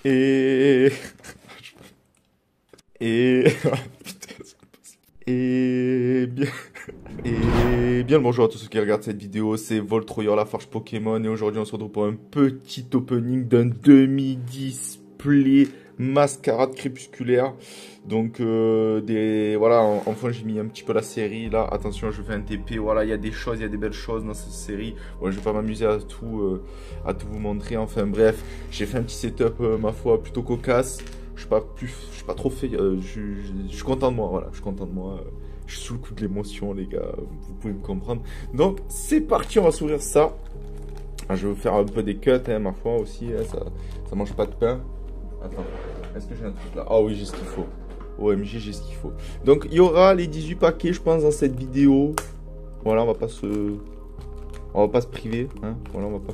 Et... Et... Et bien... Et bien le bonjour à tous ceux qui regardent cette vidéo, c'est Voltroyer, la Forge Pokémon, et aujourd'hui on se retrouve pour un petit opening d'un demi-display mascarade crépusculaire. Donc voilà, enfin j'ai mis un petit peu la série là, attention je fais un TP, voilà il y a des choses, il y a des belles choses dans cette série. Ouais, je vais pas m'amuser à tout vous montrer, enfin bref, j'ai fait un petit setup ma foi plutôt cocasse. Je suis pas trop fait, je suis content de moi, voilà, je suis content de moi. Je suis sous le coup de l'émotion, les gars, vous pouvez me comprendre. Donc, c'est parti, on va s'ouvrir ça. Je vais vous faire un peu des cuts, hein, ma foi, aussi. Hein, ça mange pas de pain. Attends, est-ce que j'ai un truc là? Ah oui, j'ai ce qu'il faut. OMG, j'ai ce qu'il faut. Donc, il y aura les 18 paquets, je pense, dans cette vidéo. Voilà, on va pas se priver. Hein. Voilà, on va pas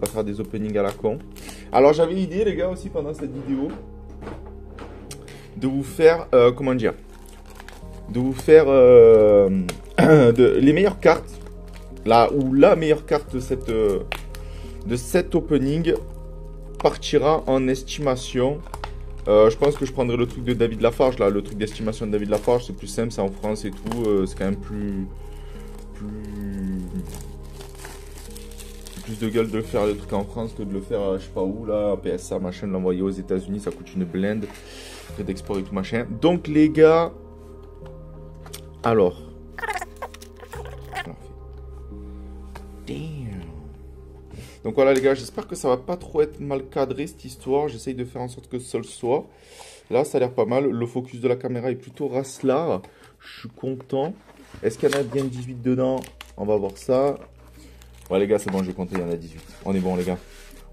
faire des openings à la con. Alors, j'avais l'idée, les gars, aussi, pendant cette vidéo, de vous faire, comment dire, de vous faire les meilleures cartes, là où la meilleure carte de cet opening partira en estimation. Je pense que je prendrai le truc de David Lafarge, là, le truc d'estimation de David Lafarge, c'est plus simple, c'est en France et tout, c'est quand même plus de gueule de le faire le truc en France que de le faire je sais pas où là, PSA machin, de l'envoyer aux États-Unis, ça coûte une blinde, frais d'export et tout machin. Donc les gars, alors, damn. Donc voilà les gars, j'espère que ça va pas trop être mal cadré cette histoire. J'essaye de faire en sorte que ça le soit. Là ça a l'air pas mal, le focus de la caméra est plutôt racelard. Je suis content. Est-ce qu'il y en a bien 18 dedans? On va voir ça. Ouais les gars, c'est bon, j'ai compté, il y en a 18. On est bon les gars,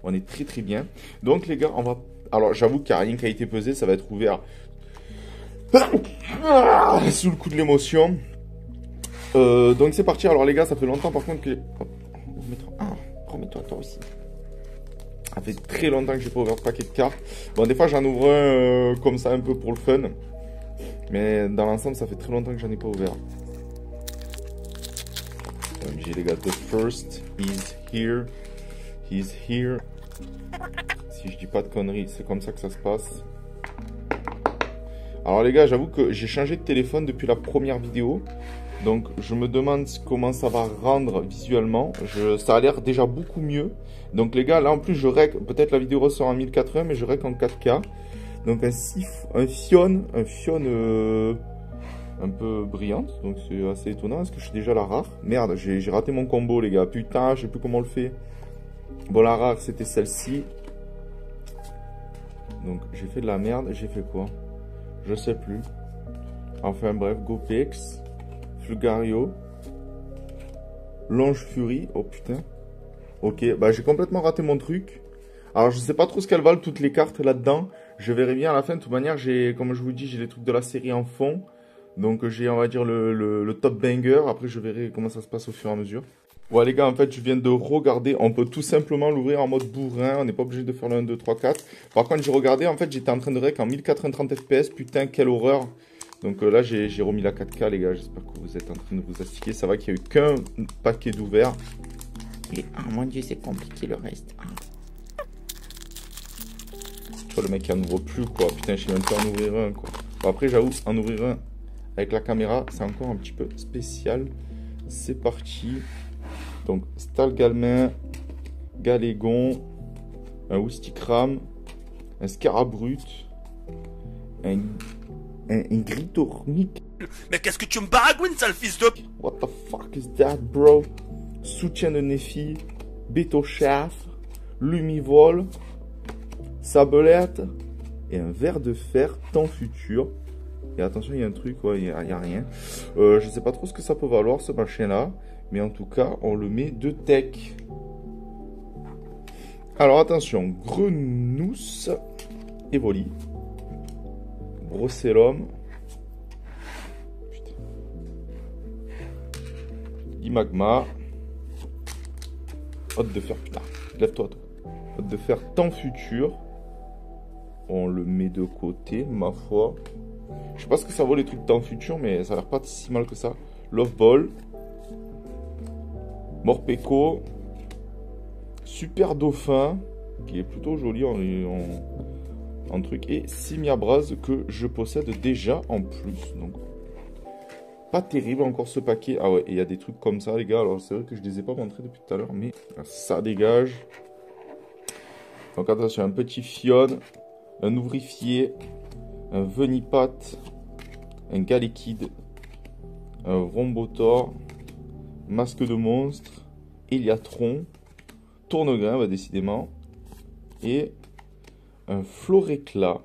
on est très très bien. Donc les gars, on va... Alors j'avoue qu'il n'y a rien qui a été pesé, ça va être ouvert sous le coup de l'émotion. Donc c'est parti. Alors les gars, ça fait longtemps par contre que... Hop, remets-toi toi aussi. Ça fait très longtemps que j'ai pas ouvert de paquet de cartes. Bon, des fois j'en ouvre un comme ça un peu pour le fun. Mais dans l'ensemble, ça fait très longtemps que j'en ai pas ouvert. J'ai les gars, the first is here. He's here. Si je dis pas de conneries, c'est comme ça que ça se passe. Alors les gars, j'avoue que j'ai changé de téléphone depuis la première vidéo. Donc je me demande comment ça va rendre visuellement. Ça a l'air déjà beaucoup mieux. Donc les gars, là en plus je rec, peut-être la vidéo ressort en 1080, mais je rec en 4K. Donc un Fion un peu brillante. Donc c'est assez étonnant. Est-ce que je suis déjà la rare? Merde, j'ai raté mon combo les gars. Putain, je sais plus comment on le fait. Bon, la rare c'était celle-ci. Donc j'ai fait de la merde. J'ai fait quoi? Je sais plus. Enfin bref, Gopex, Flugario, Longe Fury. Oh putain. Ok, bah j'ai complètement raté mon truc. Alors je sais pas trop ce qu'elles valent toutes les cartes là-dedans. Je verrai bien à la fin. De toute manière, comme je vous dis, j'ai les trucs de la série en fond. Donc j'ai, on va dire, le top banger. Après je verrai comment ça se passe au fur et à mesure. Ouais les gars, en fait je viens de regarder. On peut tout simplement l'ouvrir en mode bourrin. On n'est pas obligé de faire le 1, 2, 3, 4. Par contre j'ai regardé, en fait j'étais en train de rec en 1430 FPS. Putain, quelle horreur. Donc là j'ai remis la 4K les gars. J'espère que vous êtes en train de vous astiquer. Ça va qu'il n'y a eu qu'un paquet d'ouvert. Et oh mon dieu, c'est compliqué le reste. Tu vois le mec qui en ouvre plus quoi. Putain, je sais même pas en ouvrir un quoi. Bon, après j'avoue, en ouvrir un avec la caméra, c'est encore un petit peu spécial. C'est parti. Donc, Stalgalmin, Galégon, un Oustikram, un Scarabrut, un Gritornic. Mais qu'est-ce que tu me baragouines, sale fils de... What the fuck is that, bro? Soutien de Nephi, Bétochaf, Lumivol, Sablette et un ver de fer temps futur. Et attention, il y a un truc, ouais, il n'y a rien. Je sais pas trop ce que ça peut valoir, ce machin-là. Mais en tout cas, on le met de tech. Alors attention, Grenousse, Evoli, Brossellum, Imagma, Hôte de fer, putain, lève-toi toi. Hôte de fer temps futur. On le met de côté, ma foi. Je sais pas ce que ça vaut les trucs temps futur, mais ça a l'air pas si mal que ça. Love Ball, Morpeko, Super Dauphin, qui est plutôt joli en truc. Et Simiabras que je possède déjà en plus. Donc, pas terrible encore ce paquet. Ah ouais, il y a des trucs comme ça, les gars. Alors, c'est vrai que je les ai pas montrés depuis tout à l'heure, mais ça dégage. Donc, attention, un petit Fion, un Ouvrifié, un Venipat, un Galekid, un Rombotor, Masque de Monstre, Eliatron, Tournegrain, bah, décidément, et un Floréclat,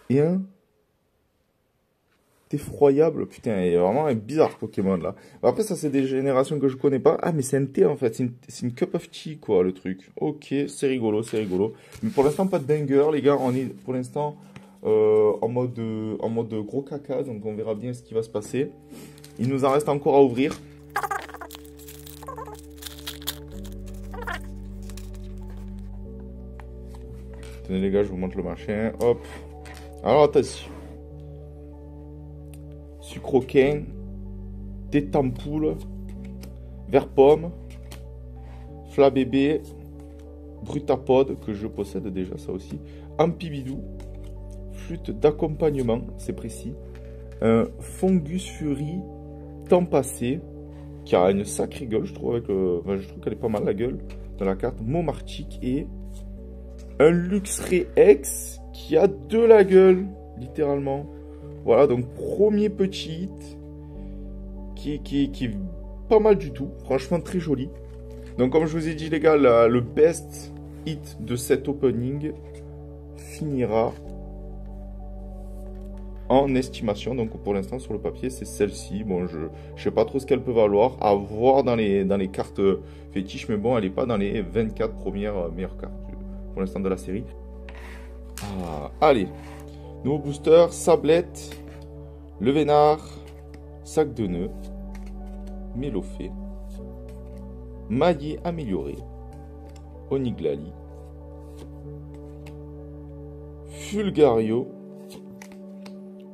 et un effroyable, putain, il est vraiment un bizarre Pokémon là. Après, ça, c'est des générations que je connais pas. Ah, mais c'est un thé en fait, c'est une cup of tea quoi, le truc. Ok, c'est rigolo, c'est rigolo. Mais pour l'instant, pas de banger, les gars. On est pour l'instant en mode gros caca, donc on verra bien ce qui va se passer. Il nous en reste encore à ouvrir. Tenez, les gars, je vous montre le machin. Hop. Alors, attention. Sucroquin, Tétampoule, Vert Pomme, Flabébé, Brutapod, que je possède déjà, ça aussi, Ampibidou, Flûte d'accompagnement, c'est précis, un Fungus Fury, Temps passé, qui a une sacrée gueule, je trouve, enfin, je trouve qu'elle est pas mal la gueule de la carte, Momarchic, et un Luxray X qui a de la gueule, littéralement. Voilà, donc premier petit hit qui est pas mal du tout. Franchement, très joli. Donc, comme je vous ai dit, les gars, le best hit de cet opening finira en estimation. Donc, pour l'instant, sur le papier, c'est celle-ci. Bon, je sais pas trop ce qu'elle peut valoir. À voir dans les cartes fétiches. Mais bon, elle n'est pas dans les 24 premières meilleures cartes pour l'instant de la série. Ah, allez. Nouveau booster, Sablette, Le Vénard, Sac de Nœuds, Mélofée, Maillet amélioré, Oniglali, Fulgario,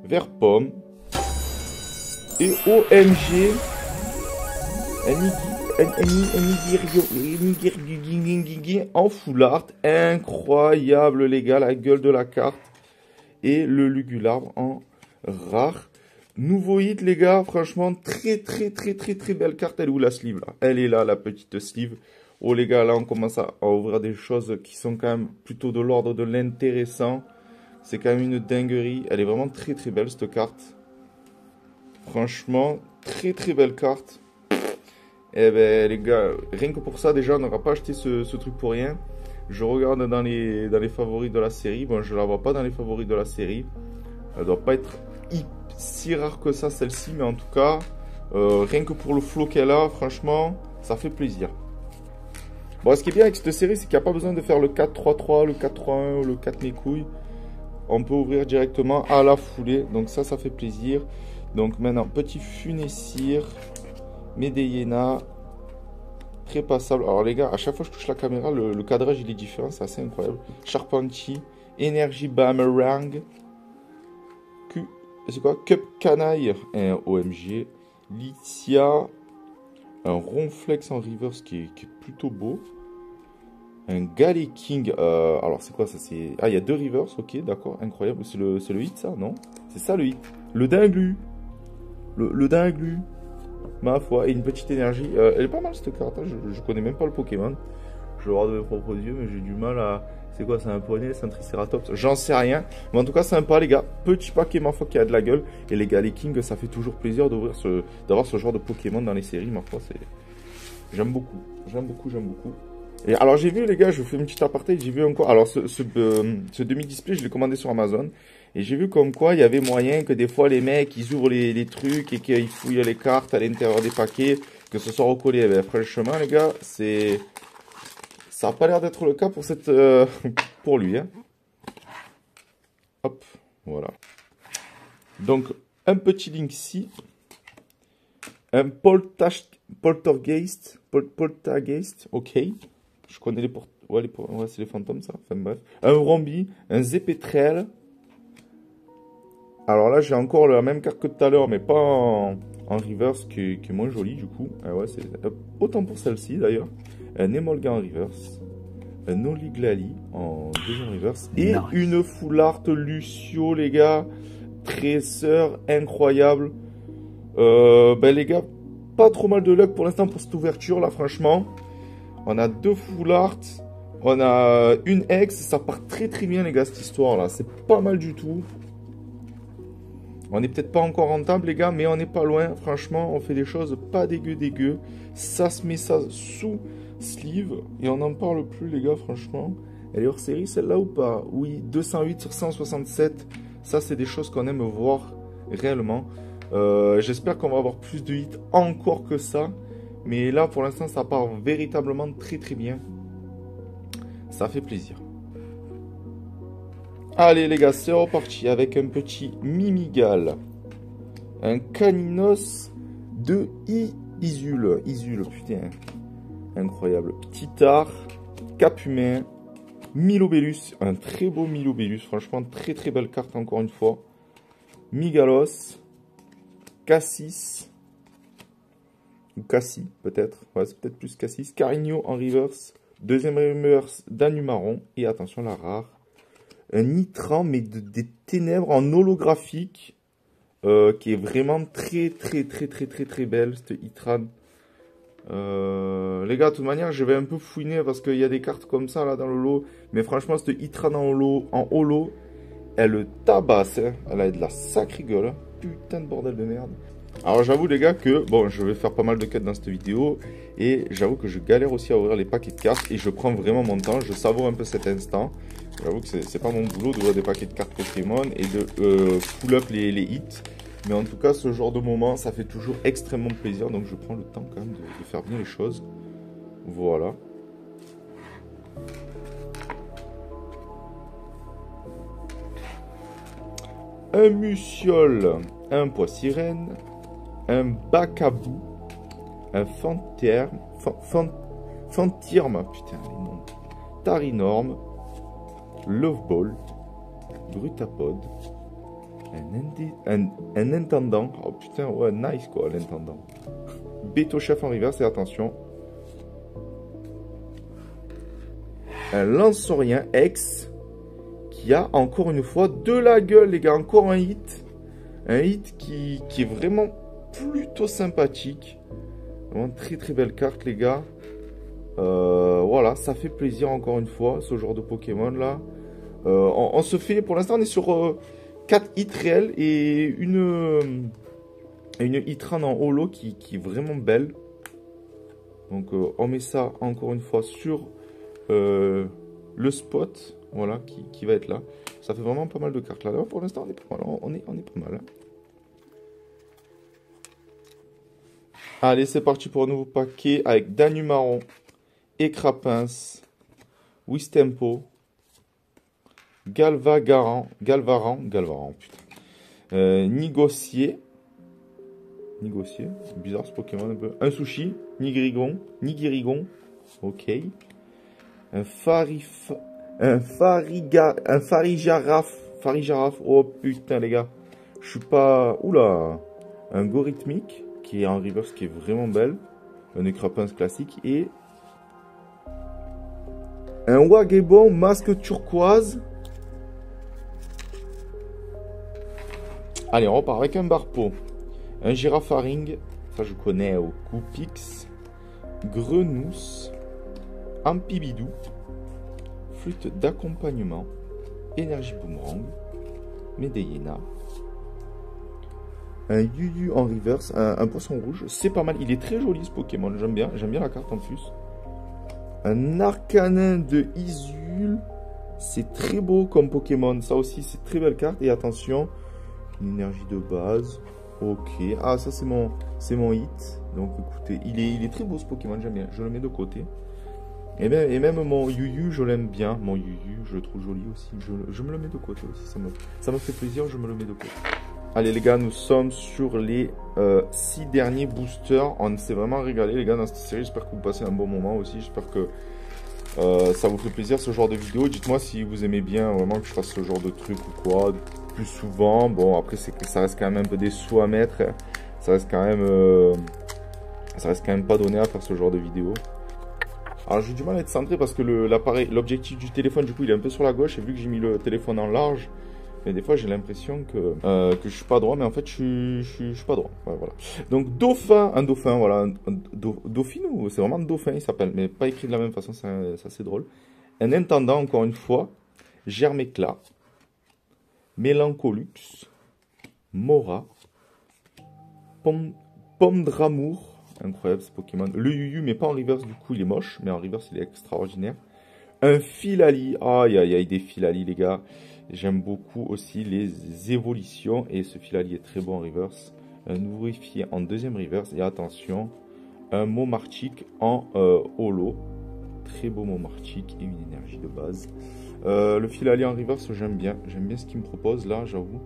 Vert Pomme et OMG en full art. Incroyable les gars, la gueule de la carte. Et le Lugularbre en rare. Nouveau hit, les gars. Franchement, très belle carte. Elle est où la sleeve, là? Elle est là, la petite sleeve. Oh, les gars, là, on commence à ouvrir des choses qui sont quand même plutôt de l'ordre de l'intéressant. C'est quand même une dinguerie. Elle est vraiment très belle, cette carte. Franchement, très belle carte. Eh ben, les gars, rien que pour ça, déjà, on n'aura pas acheté ce truc pour rien. Je regarde dans les favoris de la série. Bon, je la vois pas dans les favoris de la série. Elle doit pas être si rare que ça, celle-ci. Mais en tout cas, rien que pour le flow qu'elle a, franchement, ça fait plaisir. Bon, ce qui est bien avec cette série, c'est qu'il n'y a pas besoin de faire le 4-3-3, le 4-3-1 ou le 4 mes couilles. On peut ouvrir directement à la foulée. Donc ça fait plaisir. Donc maintenant, petit Funessir, Medeyena. Très passable. Alors les gars, à chaque fois que je touche la caméra, le cadrage il est différent, c'est assez incroyable. Charpentier, Énergie Boomerang, c'est quoi? Cup Canaille, un OMG, Litia, un Ronflex en reverse qui est plutôt beau, un Galeking, alors c'est quoi ça? Ah, il y a deux reverse, ok, d'accord, incroyable. C'est le hit ça, non? C'est ça le hit. Le Dinglu, le Dinglu. Ma foi, et une petite énergie. Elle est pas mal cette carte, hein. Je connais même pas le Pokémon. Je le regarde de mes propres yeux, mais j'ai du mal à... C'est quoi, c'est un poney, c'est un Triceratops? J'en sais rien. Mais en tout cas, sympa les gars. Petit paquet, ma foi, qui a de la gueule. Et les gars, les Kings, ça fait toujours plaisir d'avoir ce genre de Pokémon dans les séries. Ma foi, c'est... J'aime beaucoup. J'aime beaucoup. Et alors, j'ai vu les gars, je vous fais une petite aparté. J'ai vu encore... Alors, ce demi-display, je l'ai commandé sur Amazon. Et j'ai vu comme quoi il y avait moyen que des fois les mecs ils ouvrent les trucs et qu'ils fouillent les cartes à l'intérieur des paquets, que ce soit recollé. Eh ben, franchement les gars, ça n'a pas l'air d'être le cas pour pour lui. Hein. Hop, voilà. Donc un petit link ici, un Poltergeist, ok. Je connais les ouais, c'est les fantômes ça. Enfin bref, un Rombi, un Zeppetrel. Alors là, j'ai encore la même carte que tout à l'heure, mais pas en reverse, qui est moins jolie du coup. Ah ouais, c'est autant pour celle-ci d'ailleurs. Un Emolga en reverse. un Oliglali en deuxième reverse. Et nice. Une full art Lucio, les gars. Tresseur incroyable. Ben les gars, pas trop mal de luck pour l'instant pour cette ouverture là, franchement. On a 2 full art. On a une ex. Ça part très très bien, les gars, cette histoire là. C'est pas mal du tout. On n'est peut-être pas encore rentable, les gars, mais on n'est pas loin. Franchement, on fait des choses pas dégueu. Ça se met ça sous sleeve. Et on n'en parle plus, les gars, franchement. Elle est hors série, celle-là, ou pas? Oui, 208 sur 167. Ça, c'est des choses qu'on aime voir réellement. J'espère qu'on va avoir plus de hits encore que ça. Mais là, pour l'instant, ça part véritablement très, très bien. Ça fait plaisir. Allez les gars, c'est reparti avec un petit Mimigal. Un Caninos de Isul. Isul, putain. Incroyable. Titar, Capumain, Milobellus. Un très beau Milobellus. Franchement, très très belle carte encore une fois. Migalos. Cassis. Ou Cassis, peut-être. Ouais, c'est peut-être plus Cassis. Carigno en reverse. Deuxième reverse d'Anumaron. Et attention, la rare. Un Nitran, mais des ténèbres en holographique, qui est vraiment très belle, cette Itran. Les gars, de toute manière, je vais un peu fouiner parce qu'il y a des cartes comme ça là dans le lot. Mais franchement, cette Itran en holo, elle tabasse. Hein. Elle a de la sacrée gueule. Putain de bordel de merde. Alors j'avoue les gars que, bon, je vais faire pas mal de quêtes dans cette vidéo. Et j'avoue que je galère aussi à ouvrir les paquets de cartes. Et je prends vraiment mon temps, je savoure un peu cet instant. J'avoue que c'est pas mon boulot d'ouvrir des paquets de cartes Pokémon et de pull up les hits. Mais en tout cas, ce genre de moment, ça fait toujours extrêmement plaisir. Donc je prends le temps quand même de faire bien les choses. Voilà. Un Muciole, un Poissirène, un Bacabou, un Fantirme, putain, les noms. Tarinorme, Loveball, Brutapod, un intendant. Oh putain, ouais, nice quoi, l'intendant. Beto Chef en reverse, et attention. Un Lanceorien X qui a encore une fois de la gueule, les gars. Encore un hit. Un hit qui est vraiment plutôt sympathique. Vraiment très belle carte, les gars. Voilà, ça fait plaisir encore une fois, ce genre de Pokémon là. On se fait, pour l'instant on est sur 4 hits réels et une hitran en holo qui est vraiment belle. Donc on met ça encore une fois sur le spot, voilà, qui va être là. Ça fait vraiment pas mal de cartes là. Là pour l'instant on est pas mal, on est pas mal. Hein. Allez, c'est parti pour un nouveau paquet avec Danumaron, Écrapince, Wistempo, Galvaran, putain. Nigocier, bizarre ce Pokémon un peu. Un Sushi, Nigirigon, ok. Un Farijaraf, oh putain les gars. Je suis pas... Oula. Un Gorithmique, qui est en reverse, qui est vraiment belle. Un Écrapince classique. Et... un Wagebon, masque turquoise. Allez, on repart avec un Barpo. Un Girafaring, ça je connais au Coupix. Grenousse. Ampibidou. Flûte d'accompagnement. Énergie Boomerang. Medeyena. Un Yuyu en reverse. Un poisson rouge. C'est pas mal. Il est très joli ce Pokémon. J'aime bien la carte en plus. Un Arcanin de Isul. C'est très beau comme Pokémon. Ça aussi, c'est très belle carte. Et attention, une énergie de base. Ok. Ah, ça, c'est mon hit. Donc, écoutez, il est très beau ce Pokémon. J'aime bien. Je le mets de côté. Et même mon Yuyu, je l'aime bien. Mon Yuyu, je le trouve joli aussi. Je me le mets de côté aussi. Ça me fait plaisir. Je me le mets de côté. Allez, les gars, nous sommes sur les 6 derniers boosters. On s'est vraiment régalé, les gars, dans cette série. J'espère que vous passez un bon moment aussi. J'espère que ça vous fait plaisir, ce genre de vidéo. Dites-moi si vous aimez bien vraiment que je fasse ce genre de truc ou quoi. Plus souvent. Bon, après, c'est que ça reste quand même un peu des sous à mettre. Ça reste quand même pas donné à faire ce genre de vidéo. Alors j'ai du mal à être centré parce que l'objectif du téléphone, du coup, il est un peu sur la gauche. Et vu que j'ai mis le téléphone en large, mais des fois j'ai l'impression que je suis pas droit, mais en fait je suis pas droit. Ouais, voilà. Donc dauphin, un dauphin, voilà, Dauphinou, c'est vraiment dauphin il s'appelle, mais pas écrit de la même façon, ça c'est drôle. Un intendant, encore une fois, Germéclat, Mélancolux, Mora, Pomme d'Amour, incroyable ce Pokémon. Le Yuyu, mais pas en reverse, du coup il est moche, mais en reverse il est extraordinaire. Un Filali, aïe aïe aïe, des Filali les gars. J'aime beaucoup aussi les évolutions et ce Filali est très bon en reverse. Un Nourifié en deuxième reverse et attention, un Momarchick en holo. Très beau Momarchick et une énergie de base. Le Filali en reverse, j'aime bien ce qu'il me propose là, j'avoue.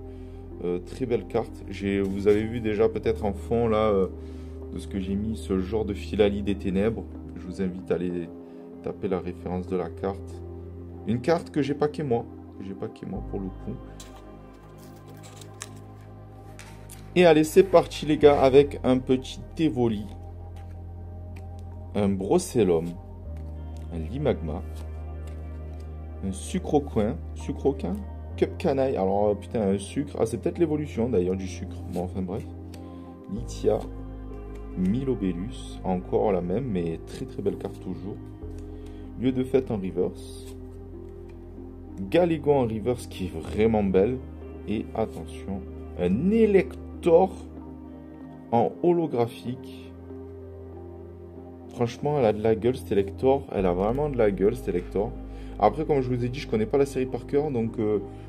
Très belle carte. Vous avez vu déjà peut-être en fond là de ce que j'ai mis, ce genre de Filali des ténèbres. Je vous invite à aller taper la référence de la carte. Une carte que j'ai packé moi. Pour le coup. Et allez, c'est parti les gars avec un petit Evoli. Un Brossellum. Un Limagma. Un Sucroquin. Cupcanaille. Alors putain, un sucre. Ah, c'est peut-être l'évolution d'ailleurs du sucre. Bon, enfin bref. Lithia. Milobellus. Encore la même, mais très très belle carte toujours. Lieu de fête en reverse. Galégon en reverse qui est vraiment belle. Et attention, un Elector en holographique. Franchement, elle a de la gueule cette Elector. Elle a vraiment de la gueule cette Elector. Après, comme je vous ai dit, je connais pas la série par cœur. Donc,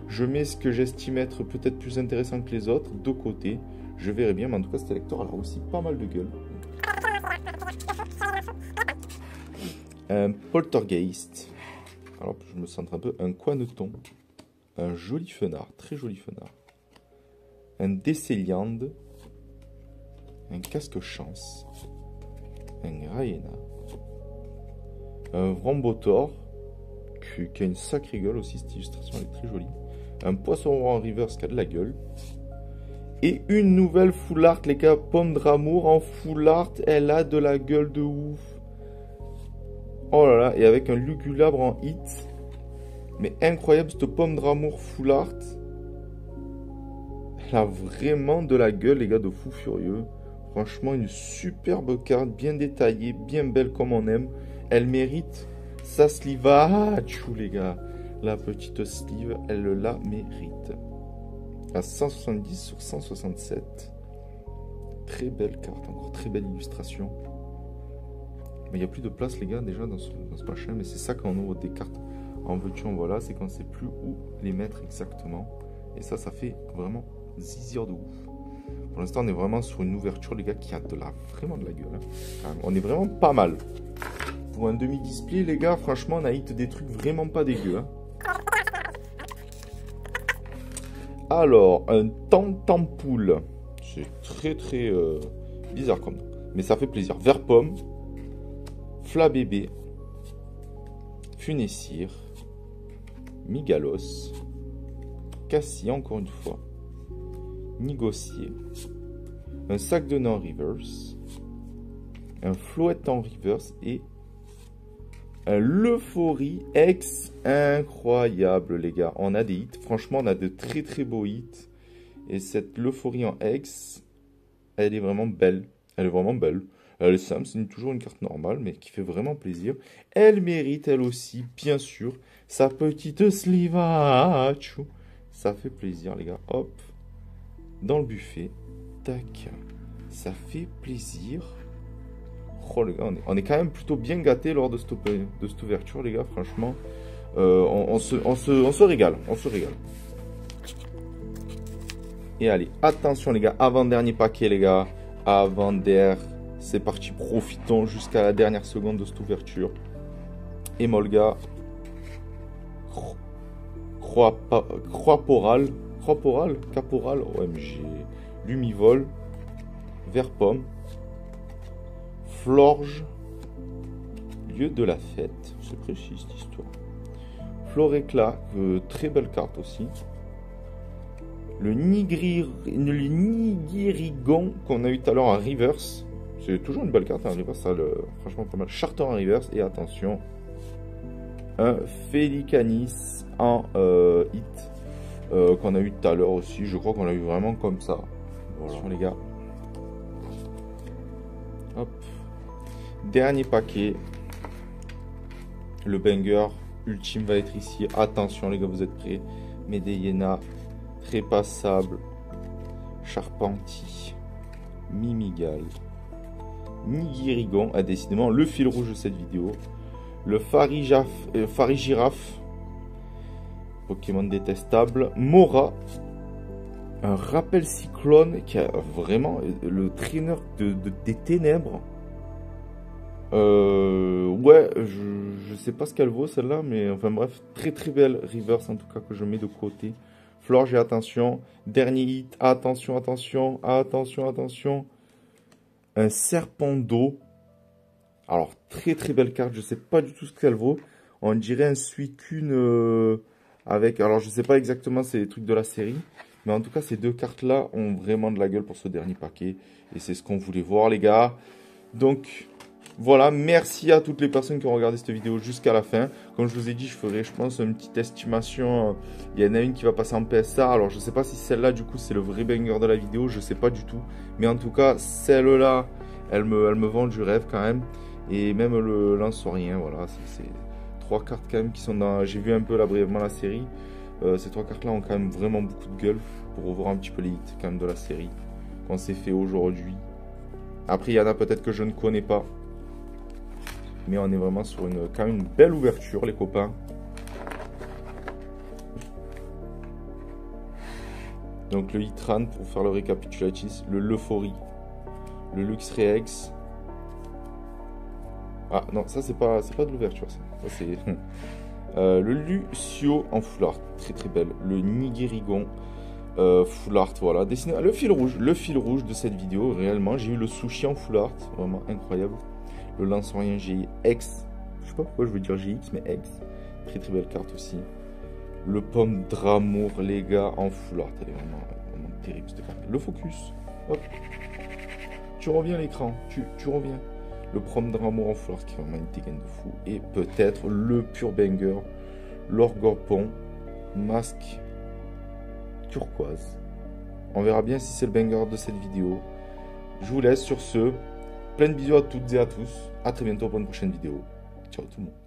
je mets ce que j'estime être peut-être plus intéressant que les autres de côté. Je verrai bien. Mais en tout cas, cette Elector, elle a aussi pas mal de gueule. Un Poltergeist. Alors, je me centre un peu. Un Coineton. Un joli Fenard. Très joli Fenard. Un Décéliande. Un Casque-Chance. Un Graena. Un Vrombotor. Qui a une sacrée gueule aussi. Cette illustration elle est très jolie. Un Poisson Roi en reverse qui a de la gueule. Et une nouvelle full art, les gars. Pomme d'Amour en full art. Elle a de la gueule de ouf. Oh là là, et avec un Lugulabre en hit. Mais incroyable, cette Pomme d'Amour full art. Elle a vraiment de la gueule, les gars, de fou furieux. Franchement, une superbe carte, bien détaillée, bien belle comme on aime. Elle mérite sa sleeve. Ah, tchou, les gars. La petite sleeve, elle la mérite. À 170 sur 167. Très belle carte, encore très belle illustration. Mais il n'y a plus de place, les gars, déjà dans ce machin. Mais c'est ça quand on ouvre des cartes en veux-tu, en voilà. C'est qu'on ne sait plus où les mettre exactement. Et ça fait vraiment zizir de ouf. Pour l'instant, on est vraiment sur une ouverture, les gars, qui a vraiment de la gueule. Hein. On est vraiment pas mal. Pour un demi-display, les gars, franchement, on a hit des trucs vraiment pas dégueux. Hein. Alors, un Tantampoule. C'est très, très bizarre comme nom. Mais ça fait plaisir. Vert pomme. Flabébé, Funessir, Migalos, Cassie encore une fois, Négocier, un sac de nez en reverse, un Floette en reverse et un L'Euphorie X incroyable les gars. On a des hits, franchement on a de très très beaux hits et cette L'Euphorie en X, elle est vraiment belle, elle est vraiment belle. Elle est simple, c'est toujours une carte normale, mais qui fait vraiment plaisir. Elle mérite, elle aussi, bien sûr, sa petite slivachu. Ça fait plaisir, les gars. Hop, dans le buffet. Tac. Ça fait plaisir. Oh, les gars, on est quand même plutôt bien gâtés lors de cette ouverture, les gars. Franchement, on se régale. On se régale. Et allez, attention, les gars. Avant-dernier paquet, les gars. Avant-dernier. C'est parti, profitons jusqu'à la dernière seconde de cette ouverture. Emolga. Croix-Poral. Caporal. OMG. Lumivol. Vert-Pomme. Florge. Lieu de la fête. C'est précis cette histoire. Floréclat. Très belle carte aussi. Le Nigirigon qu'on a eu tout à l'heure en reverse. C'est toujours une belle carte en reverse, ça, franchement pas mal. Charter en reverse, et attention, un Félicanis en hit, qu'on a eu tout à l'heure aussi. Je crois qu'on l'a eu vraiment comme ça. Voilà les gars. Hop. Dernier paquet. Le banger ultime va être ici. Attention les gars, vous êtes prêts? Medellina, Trépassable, Charpentier, Mimigal, Nigirigon, décidément le fil rouge de cette vidéo. Le Farigiraf, Pokémon détestable. Mora, un rappel cyclone qui a vraiment le traîneur des ténèbres. Ouais, je sais pas ce qu'elle vaut celle-là, mais enfin bref, très très belle reverse en tout cas que je mets de côté. Florge, attention, dernier hit, attention, attention, attention, attention. Un serpent d'eau. Alors très très belle carte, je sais pas du tout ce qu'elle vaut. On dirait un Suicune avec, alors je sais pas exactement c'est les trucs de la série, mais en tout cas ces deux cartes là ont vraiment de la gueule pour ce dernier paquet. Et c'est ce qu'on voulait voir les gars. Donc voilà, merci à toutes les personnes qui ont regardé cette vidéo jusqu'à la fin. Comme je vous ai dit, je ferai, je pense, une petite estimation. Il y en a une qui va passer en PSA. Alors, je ne sais pas si celle-là, du coup, c'est le vrai banger de la vidéo. Je ne sais pas du tout. Mais en tout cas, celle-là, elle me vend du rêve quand même. Et même le lance-rien, voilà. C'est trois cartes quand même qui sont dans... J'ai vu un peu là brièvement la série. Ces trois cartes-là ont quand même vraiment beaucoup de gueule. Pour revoir un petit peu les hits quand même de la série. Qu'on s'est fait aujourd'hui. Après, il y en a peut-être que je ne connais pas. Mais on est vraiment sur quand même une belle ouverture, les copains. Donc le Hitran, pour faire le récapitulatif, le Leuphorie, le Luxray-X. Ah non, ça c'est pas de l'ouverture, ça c'est le Lucio en full art, très très belle. Le Nigirigon full art, voilà. Dessiné, le fil rouge de cette vidéo, réellement. J'ai eu le Sushi en full art, vraiment incroyable. Le lance-rien GX, je sais pas pourquoi je veux dire GX, mais X. Très très belle carte aussi. Le Pomme d'amour, les gars, en full art. Elle est vraiment terrible cette carte. Le Focus, hop. Tu reviens à l'écran, tu reviens. Le Pomme d'amour en full art qui est vraiment une dégaine de fou. Et peut-être le pur banger, l'Orgopon, masque turquoise. On verra bien si c'est le banger de cette vidéo. Je vous laisse sur ce. Plein de bisous à toutes et à tous. A très bientôt pour une prochaine vidéo. Ciao tout le monde.